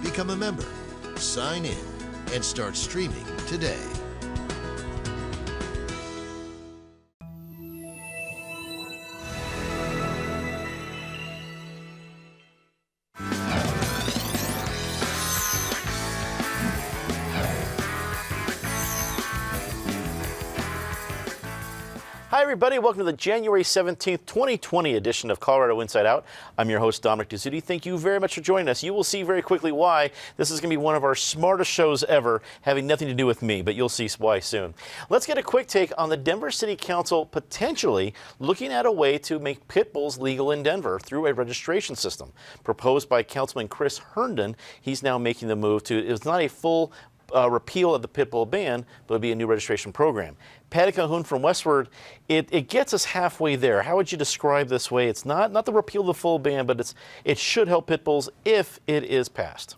Become a member, sign in, and start streaming today. Hi, everybody. Welcome to the January 17th, 2020 edition of Colorado Inside Out. I'm your host, Dominic Dezzutti. Thank you very much for joining us. You will see very quickly why this is going to be one of our smartest shows ever, having nothing to do with me, but you'll see why soon. Let's get a quick take on the Denver City Council potentially looking at a way to make pit bulls legal in Denver through a registration system. Proposed by Councilman Chris Herndon, he's now making the move to, it's not a full repeal of the pit bull ban, but it'll be a new registration program. Patty Calhoun from Westward, it gets us halfway there. How would you describe this way? It's not the repeal of the full ban, but it should help pit bulls if it is passed.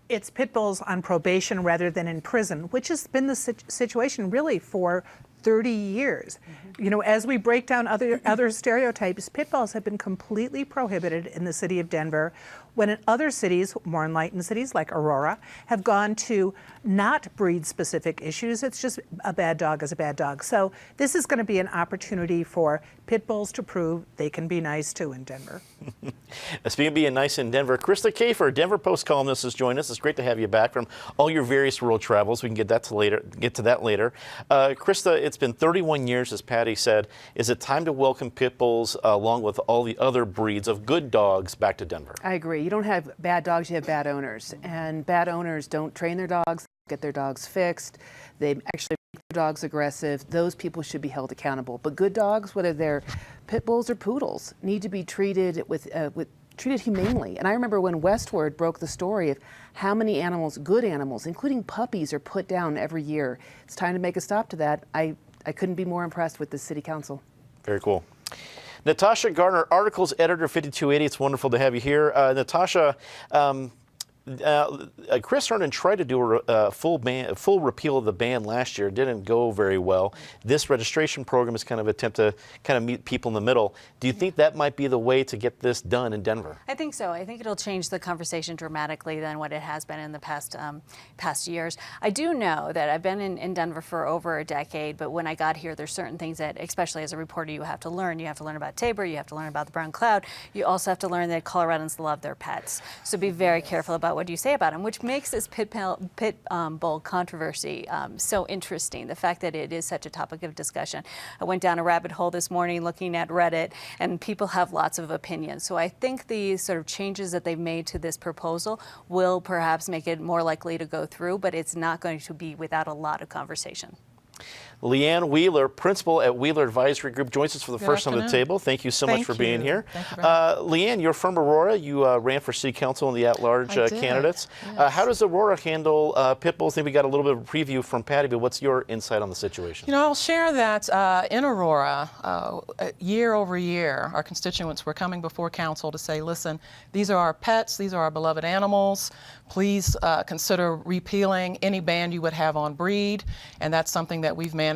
It's pit bulls on probation rather than in prison, which has been the situation really for 30 years. You know, as we break down other stereotypes, pit bulls have been completely prohibited in the city of Denver, when in other cities, more enlightened cities like Aurora, have gone to not breed specific issues. It's just a bad dog is a bad dog. So this is going to be an opportunity for pit bulls to prove they can be nice too in Denver. Speaking of being nice in Denver, Krista Kafer, Denver Post columnist, has joined us. It's great to have you back from all your various world travels. We can get to that later. Krista, it's been 31 years, as Patty said. Is it time to welcome pit bulls along with all the other breeds of good dogs back to Denver? I agree. You don't have bad dogs, you have bad owners. And bad owners don't train their dogs, get their dogs fixed. They actually make their dogs aggressive. Those people should be held accountable. But good dogs, whether they're pit bulls or poodles, need to be treated treated humanely. And I remember when Westward broke the story of how many animals, good animals, including puppies, are put down every year. It's time to make a stop to that. I couldn't be more impressed with the city council. Very cool. Natasha Gardner, Articles Editor 5280. It's wonderful to have you here. Natasha, Chris Herndon tried to do a full repeal of the ban last year. It didn't go very well. This registration program is kind of an attempt to kind of meet people in the middle. Do you think that might be the way to get this done in Denver? I think so. I think it'll change the conversation dramatically than what it has been in the past years. I do know that I've been in Denver for over a decade, but when I got here, there's certain things that, especially as a reporter, you have to learn. You have to learn about Tabor. You have to learn about the brown cloud. You also have to learn that Coloradans love their pets. So be very careful about what you say about them, which makes this pit bull controversy so interesting, the fact that it is such a topic of discussion. I went down a rabbit hole this morning looking at Reddit, and people have lots of opinions. So I think the sort of changes that they've made to this proposal will perhaps make it more likely to go through, but it's not going to be without a lot of conversation. Leanne Wheeler, principal at Wheeler Advisory Group, joins us for the first time at the table. Thank you so much for being here. Leanne, you're from Aurora. You ran for city council in the at-large candidates. Yes. How does Aurora handle pit bulls? I think we got a little bit of a preview from Patty, but what's your insight on the situation? You know, I'll share that in Aurora, year over year, our constituents were coming before council to say, listen, these are our pets, these are our beloved animals. Please consider repealing any ban you would have on breed, and that's something that we've managed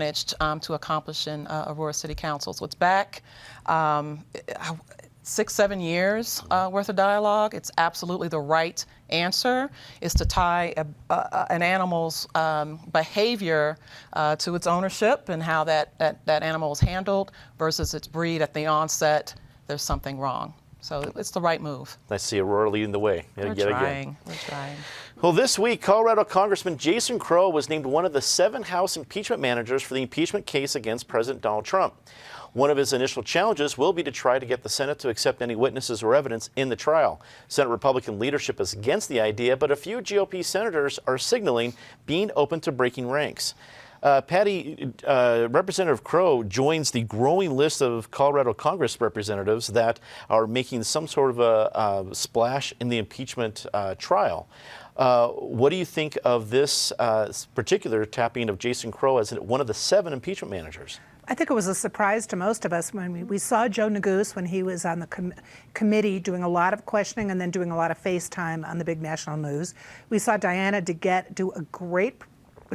to accomplish in Aurora City Council. So it's back 6-7 years worth of dialogue. It's absolutely the right answer, is to tie an animal's behavior to its ownership and how that animal is handled versus its breed. At the onset, there's something wrong. So it's the right move. Nice to see Aurora leading the way. We're trying. Well, this week, Colorado Congressman Jason Crow was named one of the 7 House impeachment managers for the impeachment case against President Donald Trump. One of his initial challenges will be to try to get the Senate to accept any witnesses or evidence in the trial. Senate Republican leadership is against the idea, but a few GOP senators are signaling being open to breaking ranks. Patty, Representative Crow joins the growing list of Colorado Congress representatives that are making some sort of a splash in the impeachment trial. What do you think of this particular tapping of Jason Crow as one of the 7 impeachment managers? I think it was a surprise to most of us when we saw Joe Neguse when he was on the committee doing a lot of questioning and then doing a lot of FaceTime on the big national news. We saw Diana DeGette do a great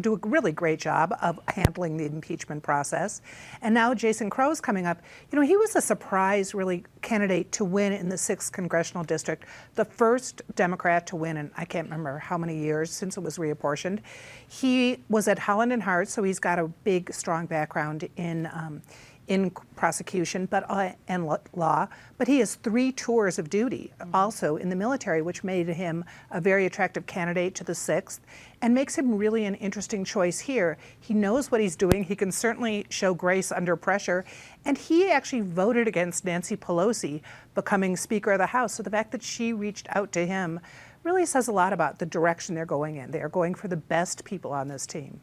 do a really great job of handling the impeachment process. And now Jason Crow's coming up. You know, he was a surprise, really, candidate to win in the 6th Congressional District, the first Democrat to win in I can't remember how many years since it was reapportioned. He was at Holland and Hart, so he's got a big, strong background in prosecution and law, but he has 3 tours of duty also in the military, which made him a very attractive candidate to the 6th and makes him really an interesting choice here. He knows what he's doing. He can certainly show grace under pressure, and he actually voted against Nancy Pelosi becoming Speaker of the House. So the fact that she reached out to him really says a lot about the direction they're going in. They are going for the best people on this team.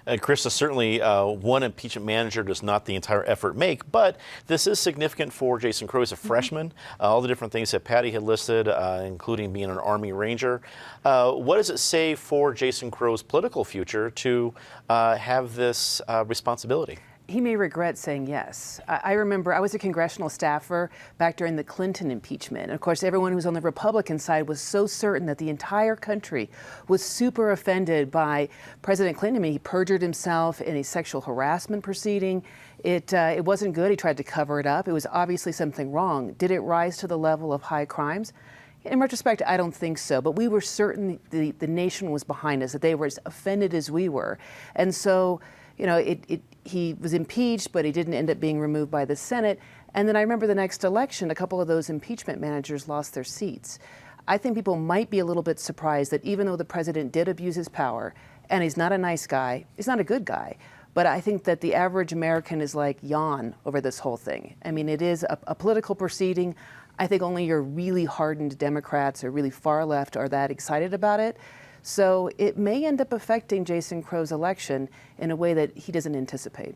Krista, certainly one impeachment manager does not the entire effort make, but this is significant for Jason Crow as a freshman. All the different things that Patty had listed, including being an Army Ranger. What does it say for Jason Crow's political future to have this responsibility? He may regret saying yes. I remember I was a congressional staffer back during the Clinton impeachment. And of course, everyone who was on the Republican side was so certain that the entire country was super offended by President Clinton. I mean, he perjured himself in a sexual harassment proceeding. It wasn't good. He tried to cover it up. It was obviously something wrong. Did it rise to the level of high crimes? In retrospect, I don't think so, but we were certain the nation was behind us, that they were as offended as we were. And so, you know, he was impeached, but he didn't end up being removed by the Senate. And then I remember the next election, a couple of those impeachment managers lost their seats. I think people might be a little bit surprised that even though the president did abuse his power, and he's not a nice guy, he's not a good guy, but I think that the average American is like yawn over this whole thing. I mean, it is a political proceeding. I think only your really hardened Democrats or really far left are that excited about it. So it may end up affecting Jason Crow's election in a way that he doesn't anticipate.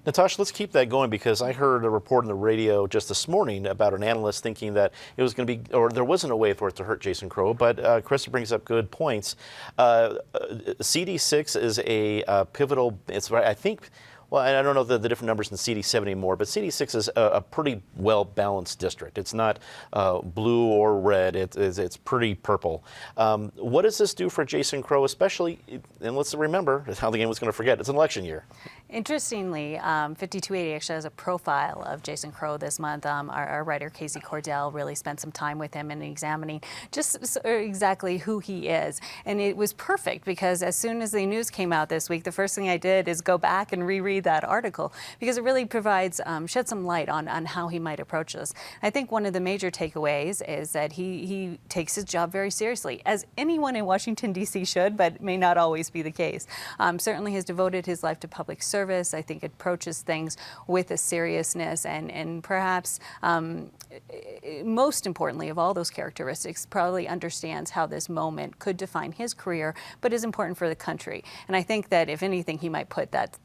Natasha, let's keep that going, because I heard a report on the radio just this morning about an analyst thinking that it was going to be, or there wasn't a way for it to hurt Jason Crow, but Krista brings up good points. CD6 is a pivotal, it's right, I think, well, I don't know the different numbers in CD7 anymore, but CD6 is a pretty well-balanced district. It's not blue or red. It's pretty purple. What does this do for Jason Crow, especially, and let's remember how the game was going to forget, it's an election year. Interestingly, 5280 actually has a profile of Jason Crow this month. Our writer, Casey Cordell, really spent some time with him and examining just exactly who he is. And it was perfect, because as soon as the news came out this week, the first thing I did is go back and reread that article, because it really provides, shed some light on how he might approach this. I think one of the major takeaways is that he takes his job very seriously, as anyone in Washington, D.C. should, but may not always be the case. Certainly has devoted his life to public service. I think approaches things with a seriousness and perhaps most importantly of all those characteristics, probably understands how this moment could define his career, but is important for the country. And I think that if anything, he might put that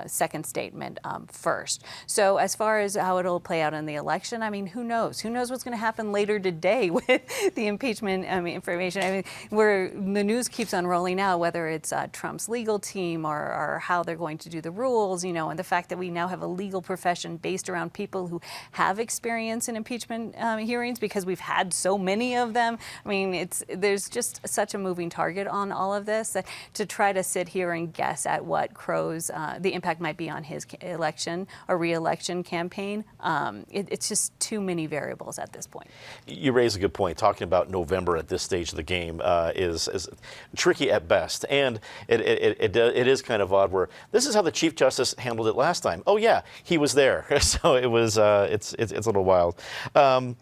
second statement first. So as far as how it'll play out in the election, I mean, who knows? Who knows what's going to happen later today with the impeachment information? I mean, where the news keeps on rolling out, whether it's Trump's legal team or how they're going to do the rules, you know, and the fact that we now have a legal profession based around people who have experience in impeachment hearings, because we've had so many of them. I mean, there's just such a moving target on all of this that to try to sit here and guess at what Crow's the impact might be on his election or re-election campaign, it's just too many variables at this point. You raise a good point. Talking about November at this stage of the game is tricky at best, and it is kind of odd. Where this is how the Chief Justice handled it last time. Oh yeah, he was there, so it was it's a little wild. Leanne,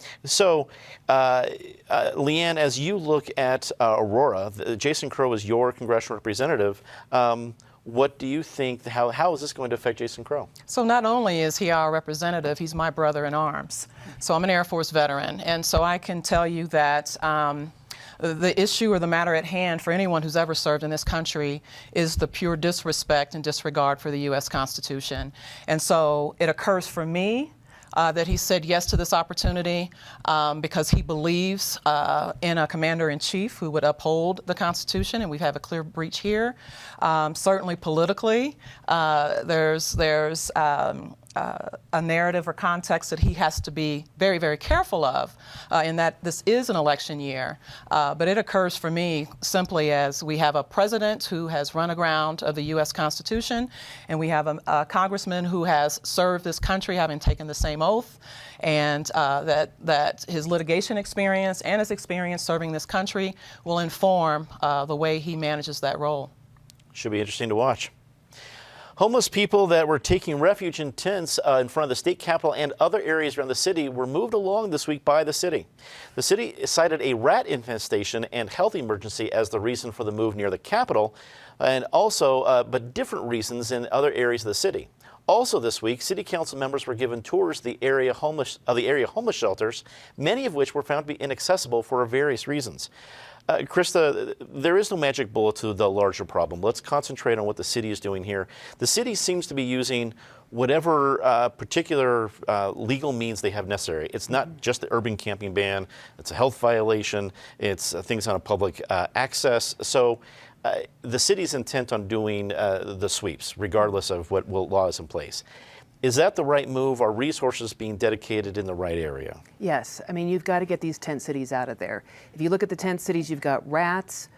as you look at Aurora, Jason Crow is your congressional representative. What do you think, how is this going to affect Jason Crow? So not only is he our representative, he's my brother in arms. So I'm an Air Force veteran, and so I can tell you that the issue or the matter at hand for anyone who's ever served in this country is the pure disrespect and disregard for the U.S. Constitution. And so it occurs for me that he said yes to this opportunity because he believes in a commander-in-chief who would uphold the Constitution, and we have a clear breach here. Certainly politically, there's a narrative or context that he has to be very, very careful of in that this is an election year. But it occurs for me simply as we have a president who has run aground of the U.S. Constitution, and we have a congressman who has served this country having taken the same oath, and that his litigation experience and his experience serving this country will inform the way he manages that role. Should be interesting to watch. Homeless people that were taking refuge in tents in front of the state capitol and other areas around the city were moved along this week by the city. The city cited a rat infestation and health emergency as the reason for the move near the capitol, and also, but different reasons in other areas of the city. Also this week, city council members were given tours of the area homeless shelters, many of which were found to be inaccessible for various reasons. Krista, there is no magic bullet to the larger problem. Let's concentrate on what the city is doing here. The city seems to be using whatever particular legal means they have necessary. It's not just the urban camping ban. It's a health violation. It's things on a public access. So the city's intent on doing the sweeps, regardless of what law is in place. Is that the right move? Are resources being dedicated in the right area? Yes. I mean, you've got to get these tent cities out of there. If you look at the tent cities, you've got rats,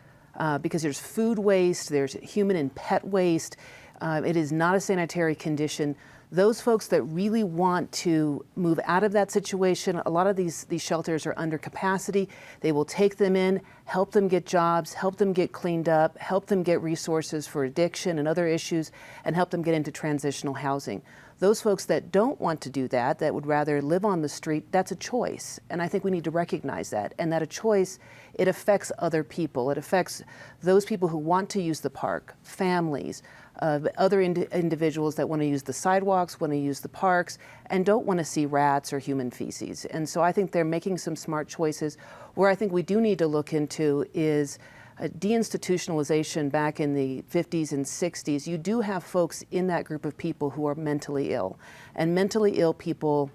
because there's food waste, there's human and pet waste. It is not a sanitary condition. Those folks that really want to move out of that situation, a lot of these shelters are under capacity. They will take them in, help them get jobs, help them get cleaned up, help them get resources for addiction and other issues, and help them get into transitional housing. Those folks that don't want to do that, that would rather live on the street, that's a choice. And I think we need to recognize that. And that a choice, it affects other people. It affects those people who want to use the park, families, other individuals that want to use the sidewalks, want to use the parks, and don't want to see rats or human feces. And so I think they're making some smart choices. Where I think we do need to look into is deinstitutionalization back in the 50s and 60s. You do have folks in that group of people who are mentally ill. And mentally ill people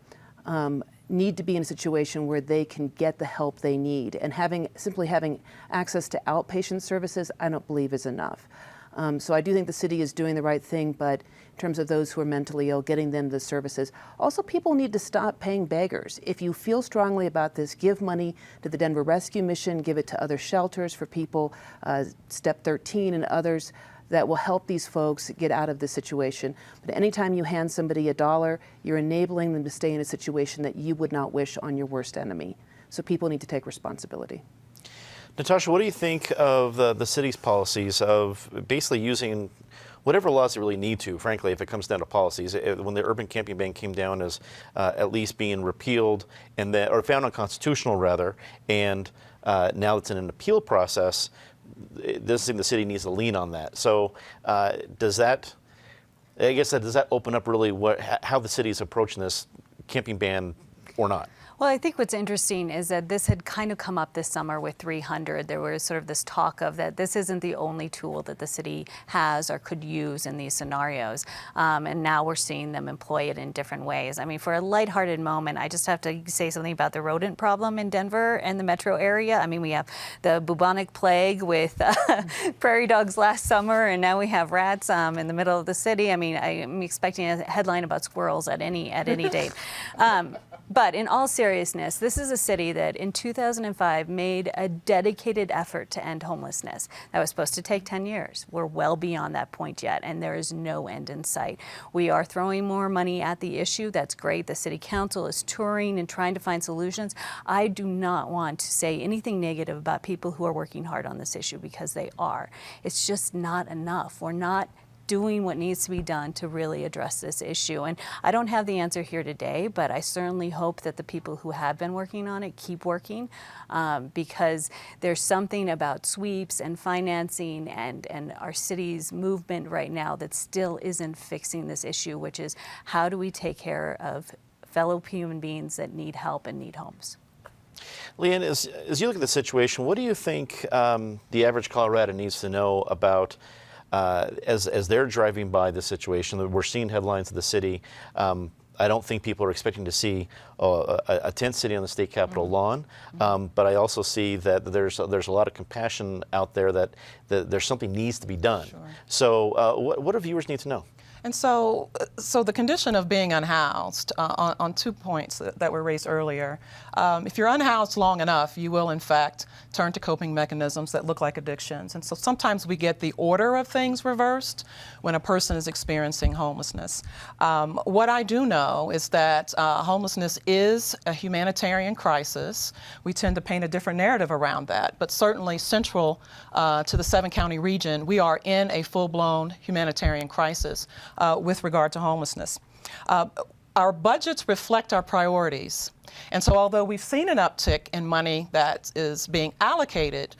need to be in a situation where they can get the help they need. And simply having access to outpatient services, I don't believe is enough. So I do think the city is doing the right thing, but in terms of those who are mentally ill, getting them the services. Also, people need to stop paying beggars. If you feel strongly about this, give money to the Denver Rescue Mission, give it to other shelters for people, Step 13 and others that will help these folks get out of this situation. But anytime you hand somebody $1, you're enabling them to stay in a situation that you would not wish on your worst enemy. So people need to take responsibility. Natasha, what do you think of the city's policies of basically using whatever laws they really need to, frankly, if it comes down to policies? When the urban camping ban came down as at least being repealed or found unconstitutional, rather, and now it's in an appeal process, this is the city needs to lean on that. So does that open up really how the city is approaching this camping ban or not? Well, I think what's interesting is that this had kind of come up this summer with 300. There was sort of this talk of that this isn't the only tool that the city has or could use in these scenarios. And now we're seeing them employ it in different ways. I mean, for a lighthearted moment, I just have to say something about the rodent problem in Denver and the metro area. I mean, we have the bubonic plague with prairie dogs last summer, and now we have rats in the middle of the city. I mean, I'm expecting a headline about squirrels at any date. But in all seriousness, this is a city that in 2005 made a dedicated effort to end homelessness. That was supposed to take 10 years. We're well beyond that point yet, and there is no end in sight. We are throwing more money at the issue. That's great. The city council is touring and trying to find solutions. I do not want to say anything negative about people who are working hard on this issue, because they are. It's just not enough. We're not doing what needs to be done to really address this issue. And I don't have the answer here today, but I certainly hope that the people who have been working on it keep working, because there's something about sweeps and financing and our city's movement right now that still isn't fixing this issue, which is how do we take care of fellow human beings that need help and need homes. Leanne, as you look at the situation, what do you think the average Coloradan needs to know about as they're driving by the situation? We're seeing headlines of the city. I don't think people are expecting to see a tent city on the state capitol lawn, but I also see that there's a lot of compassion out there that there's something needs to be done. Sure. So what do viewers need to know? And so the condition of being unhoused, on 2 points that were raised earlier, if you're unhoused long enough, you will in fact turn to coping mechanisms that look like addictions. And so sometimes we get the order of things reversed when a person is experiencing homelessness. What I do know is that homelessness is a humanitarian crisis. We tend to paint a different narrative around that, but certainly central to the 7-county region, we are in a full-blown humanitarian crisis with regard to homelessness. Our budgets reflect our priorities. And so although we've seen an uptick in money that is being allocated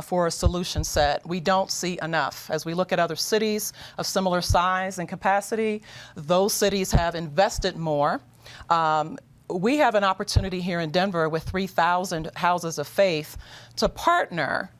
for a solution set, we don't see enough. As we look at other cities of similar size and capacity, those cities have invested more. We have an opportunity here in Denver with 3,000 houses of faith to partner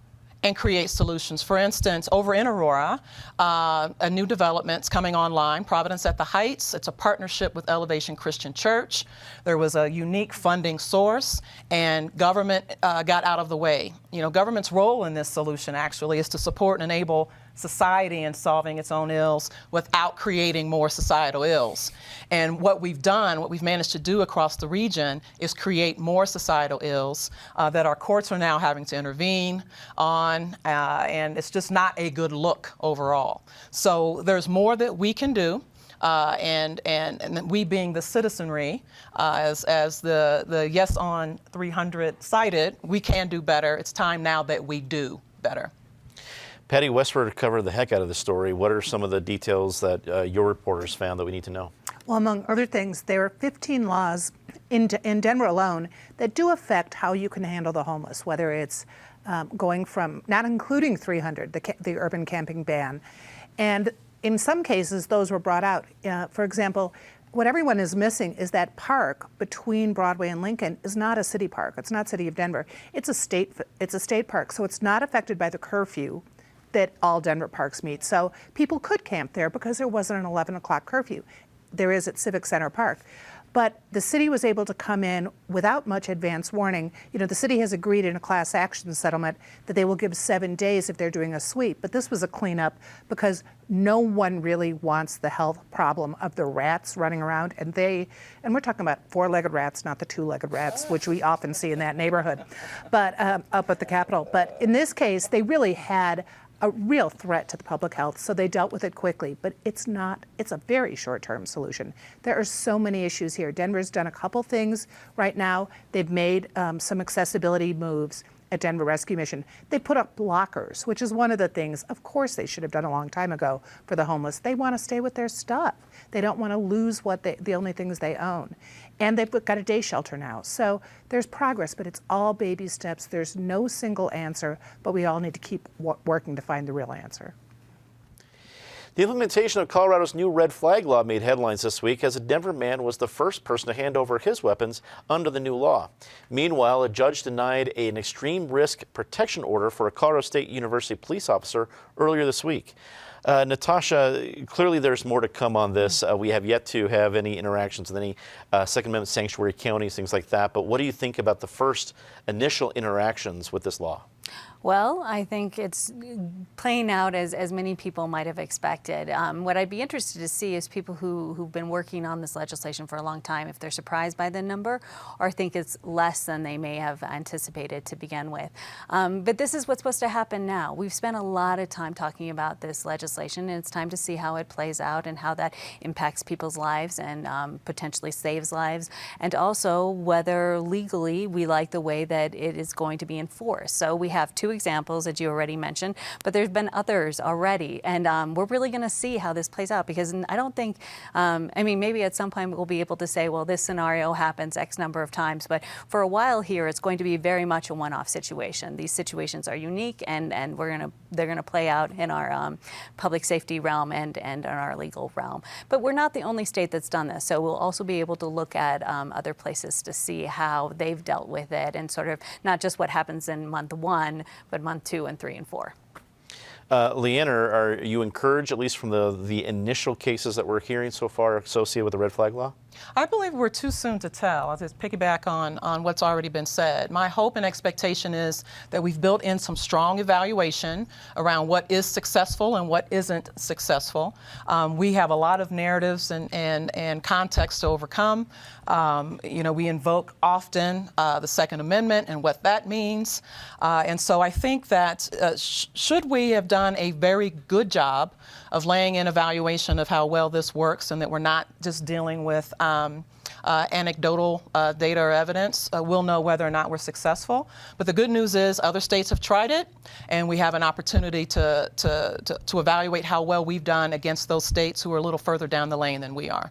and create solutions. For instance, over in Aurora, a new development's coming online, Providence at the Heights. It's a partnership with Elevation Christian Church. There was a unique funding source, and government got out of the way. You know, government's role in this solution actually is to support and enable society in solving its own ills without creating more societal ills. And what we've done, what we've managed to do across the region is create more societal ills that our courts are now having to intervene on, and it's just not a good look overall. So there's more that we can do. And we being the citizenry, as the Yes on 300 cited, we can do better. It's time now that we do better. Patty Westford covered the heck out of the story. What are some of the details that your reporters found that we need to know? Well, among other things, there are 15 laws in Denver alone that do affect how you can handle the homeless, whether it's going from, not including 300, the urban camping ban. And in some cases, those were brought out. For example, what everyone is missing is that park between Broadway and Lincoln is not a city park. It's not City of Denver. It's a state park, so it's not affected by the curfew that all Denver parks meet. So people could camp there because there wasn't an 11 o'clock curfew. There is at Civic Center Park. But the city was able to come in without much advance warning. You know, the city has agreed in a class action settlement that they will give 7 days if they're doing a sweep. But this was a cleanup because no one really wants the health problem of the rats running around. And we're talking about 4-legged rats, not the 2-legged rats, which we often see in that neighborhood, but up at the Capitol. But in this case, they really had a real threat to the public health, so they dealt with it quickly. But it's a very short-term solution. There are so many issues here. Denver's done a couple things right now. They've made some accessibility moves at Denver Rescue Mission. They put up blockers, which is one of the things, of course, they should have done a long time ago for the homeless. They want to stay with their stuff. They don't want to lose the only things they own. And they've got a day shelter now. So there's progress, but it's all baby steps. There's no single answer, but we all need to keep working to find the real answer. The implementation of Colorado's new red flag law made headlines this week as a Denver man was the first person to hand over his weapons under the new law. Meanwhile, a judge denied an extreme risk protection order for a Colorado State University police officer earlier this week. Natasha, clearly there's more to come on this. We have yet to have any interactions with any Second Amendment sanctuary counties, things like that. But what do you think about the first initial interactions with this law? Well, I think it's playing out as many people might have expected. What I'd be interested to see is people who've been working on this legislation for a long time, if they're surprised by the number or think it's less than they may have anticipated to begin with. But this is what's supposed to happen now. We've spent a lot of time talking about this legislation, and it's time to see how it plays out and how that impacts people's lives and potentially saves lives, and also whether legally we like the way that it is going to be enforced. So we have two examples that you already mentioned, but there's been others already, and we're really going to see how this plays out, because I don't think, I mean, maybe at some point we'll be able to say, well, this scenario happens X number of times, but for a while here, it's going to be very much a one-off situation. These situations are unique, and they're going to play out in our public safety realm and in our legal realm. But we're not the only state that's done this, so we'll also be able to look at other places to see how they've dealt with it, and sort of not just what happens in month 1, but month 2 and 3 and 4. Leanne, are you encouraged, at least from the initial cases that we're hearing so far associated with the red flag law? I believe we're too soon to tell. I'll just piggyback on what's already been said. My hope and expectation is that we've built in some strong evaluation around what is successful and what isn't successful. We have a lot of narratives and context to overcome. We invoke often the Second Amendment and what that means. And so I think that should we have done a very good job of laying in evaluation of how well this works and that we're not just dealing with anecdotal data or evidence, we'll know whether or not we're successful. But the good news is other states have tried it, and we have an opportunity to evaluate how well we've done against those states who are a little further down the lane than we are.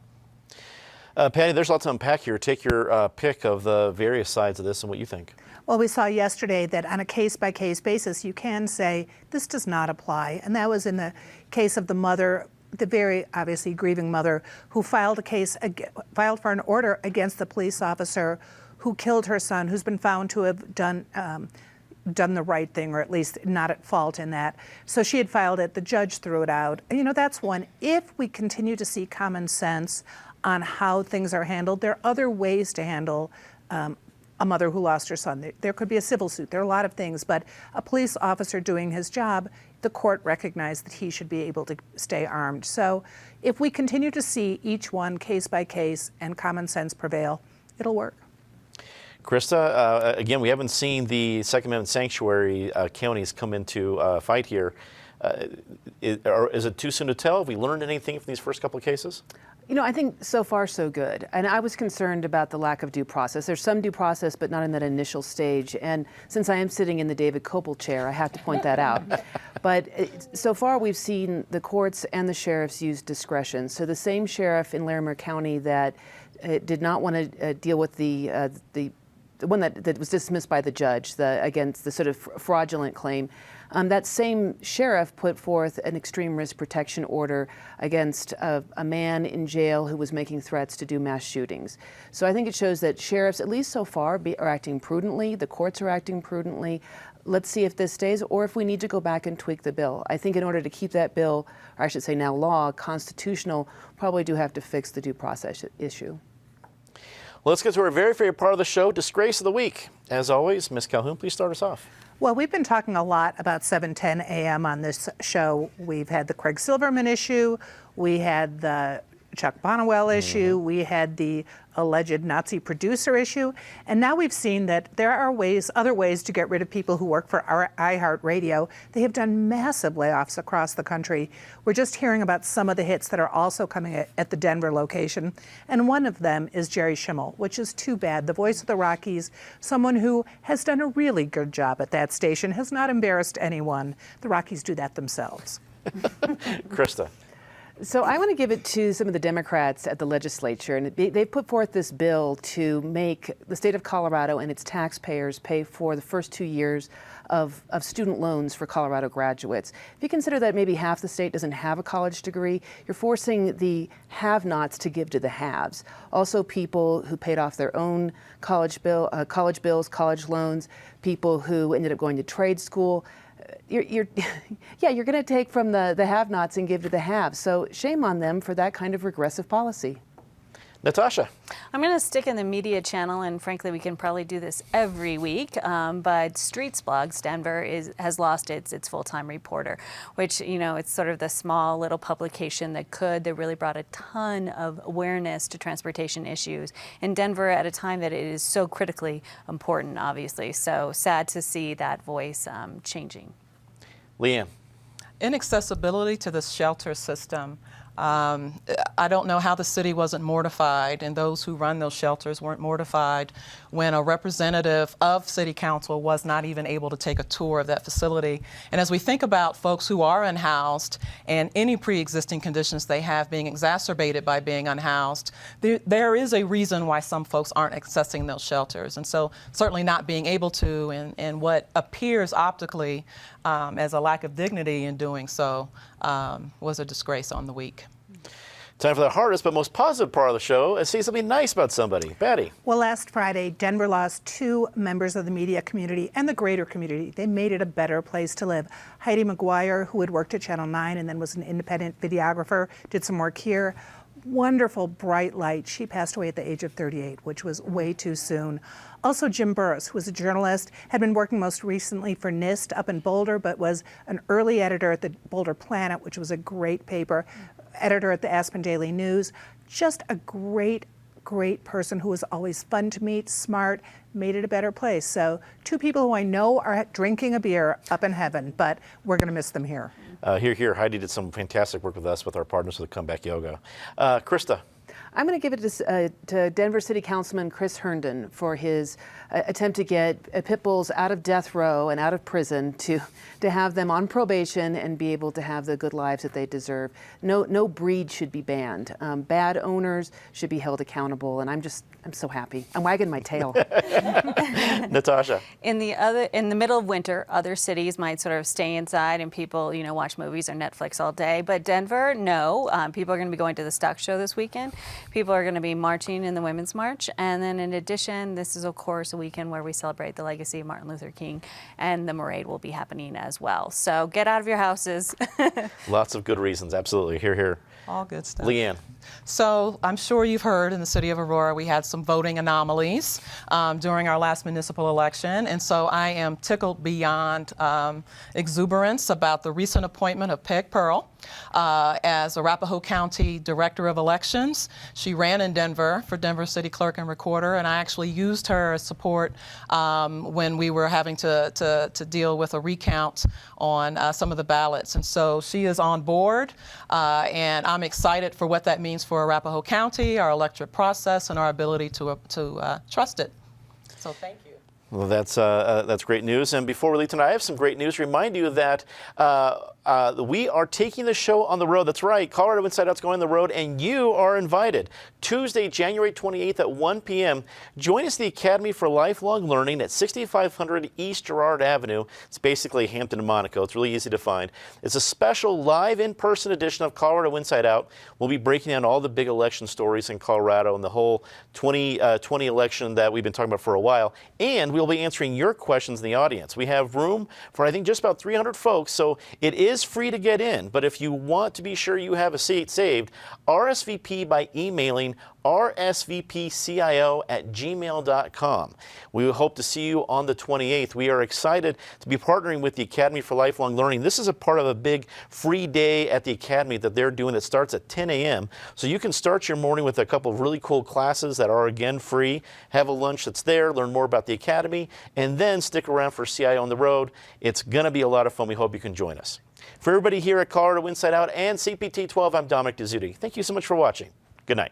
Patty, there's lots to unpack here. Take your pick of the various sides of this and what you think. Well, we saw yesterday that on a case-by-case basis, you can say this does not apply. And that was in the case of the mother, the very obviously grieving mother, who filed for an order against the police officer who killed her son, who's been found to have done the right thing, or at least not at fault in that. So she had filed it. The judge threw it out. And, that's one. If we continue to see common sense on how things are handled, there are other ways to handle a mother who lost her son. There could be a civil suit. There are a lot of things, but a police officer doing his job, the court recognized that he should be able to stay armed. So if we continue to see each one case by case and common sense prevail, it'll work. Krista, again, we haven't seen the Second Amendment sanctuary counties come into fight here. Is it too soon to tell? Have we learned anything from these first couple of cases? I think so far so good. And I was concerned about the lack of due process. There's some due process, but not in that initial stage. And since I am sitting in the David Kopel chair, I have to point that out. But so far we've seen the courts and the sheriffs use discretion. So the same sheriff in Larimer County that did not want to deal with the one that was dismissed by the judge against the sort of fraudulent claim, that same sheriff put forth an extreme risk protection order against a man in jail who was making threats to do mass shootings. So I think it shows that sheriffs, at least so far, are acting prudently. The courts are acting prudently. Let's see if this stays, or if we need to go back and tweak the bill. I think in order to keep that bill, or I should say now law, constitutional, probably do have to fix the due process issue. Well, let's get to our very favorite part of the show, Disgrace of the Week. As always, Ms. Calhoun, please start us off. Well, we've been talking a lot about 710 a.m. on this show. We've had the Craig Silverman issue. We had the Chuck Bonnewell issue. We had the alleged Nazi producer issue. And now we've seen that there are other ways to get rid of people who work for our iHeartRadio. They have done massive layoffs across the country. We're just hearing about some of the hits that are also coming at the Denver location. And one of them is Jerry Schimmel, which is too bad. The voice of the Rockies, someone who has done a really good job at that station, has not embarrassed anyone. The Rockies do that themselves. Krista. So I want to give it to some of the Democrats at the legislature, and they've put forth this bill to make the state of Colorado and its taxpayers pay for the first 2 years of student loans for Colorado graduates. If you consider that maybe half the state doesn't have a college degree, you're forcing the have-nots to give to the haves. Also, people who paid off their own college bills, college loans, people who ended up going to trade school. You're going to take from the have-nots and give to the haves. So shame on them for that kind of regressive policy. Natasha. I'm going to stick in the media channel, and frankly, we can probably do this every week. But Streets Blogs Denver has lost its full-time reporter, which, it's sort of the small little publication that really brought a ton of awareness to transportation issues in Denver at a time that it is so critically important, obviously. So sad to see that voice changing. Leanne. Inaccessibility to the shelter system. I don't know how the city wasn't mortified, and those who run those shelters weren't mortified when a representative of City Council was not even able to take a tour of that facility. And as we think about folks who are unhoused and any pre-existing conditions they have being exacerbated by being unhoused, there is a reason why some folks aren't accessing those shelters. And so certainly not being able to, and what appears optically as a lack of dignity in doing so, was a disgrace on the week. Time for the hardest but most positive part of the show, and say something nice about somebody. Patty. Well, last Friday, Denver lost 2 members of the media community and the greater community. They made it a better place to live. Heidi McGuire, who had worked at Channel 9 and then was an independent videographer, did some work here. wonderful, bright light. She passed away at the age of 38, which was way too soon. Also, Jim Burris, who was a journalist, had been working most recently for NIST up in Boulder, but was an early editor at the Boulder Planet, which was a great paper, editor at the Aspen Daily News. Just a great person who was always fun to meet, smart, made it a better place. So 2 people who I know are drinking a beer up in heaven, but we're going to miss them here. Here. Heidi did some fantastic work with us with our partners with Comeback Yoga. Krista. I'm going to give it to Denver City Councilman Chris Herndon for his attempt to get pit bulls out of death row and out of prison to have them on probation and be able to have the good lives that they deserve. No breed should be banned. Bad owners should be held accountable, and I'm so happy. I'm wagging my tail. Natasha. In the middle of winter, other cities might sort of stay inside and people, watch movies or Netflix all day. But Denver, no. People are going to be going to the stock show this weekend. People are going to be marching in the Women's March. And then in addition, this is, of course, a weekend where we celebrate the legacy of Martin Luther King, and the parade will be happening as well. So get out of your houses. Lots of good reasons. Absolutely. Here. All good stuff. Leanne. So I'm sure you've heard in the city of Aurora we had some voting anomalies during our last municipal election, and so I am tickled beyond exuberance about the recent appointment of Peg Pearl as Arapahoe County Director of Elections. She ran in Denver for Denver City Clerk and Recorder, and I actually used her as support when we were having to deal with a recount on some of the ballots. And so she is on board, and I'm excited for what that means for Arapahoe County, our electorate process, and our ability to trust it. So thank you. Well, that's great news. And before we leave tonight, I have some great news. Remind you that we are taking the show on the road. That's right. Colorado Inside Out's going on the road, and you are invited. Tuesday, January 28th at 1 p.m. Join us at the Academy for Lifelong Learning at 6500 East Girard Avenue. It's basically Hampton and Monaco. It's really easy to find. It's a special live in-person edition of Colorado Inside Out. We'll be breaking down all the big election stories in Colorado and the whole 2020 election that we've been talking about for a while. And we'll be answering your questions in the audience. We have room for, I think, just about 300 folks, so it is free to get in. But if you want to be sure you have a seat saved, RSVP by emailing rsvpcio@gmail.com. We hope to see you on the 28th. We are excited to be partnering with the Academy for Lifelong Learning. This is a part of a big free day at the Academy that they're doing that starts at 10 a.m. So you can start your morning with a couple of really cool classes that are, again, free. Have a lunch that's there, learn more about the Academy, and then stick around for CIO on the road. It's going to be a lot of fun. We hope you can join us. For everybody here at Colorado Inside Out and CPT 12, I'm Dominic Dezzutti. Thank you so much for watching. Good night.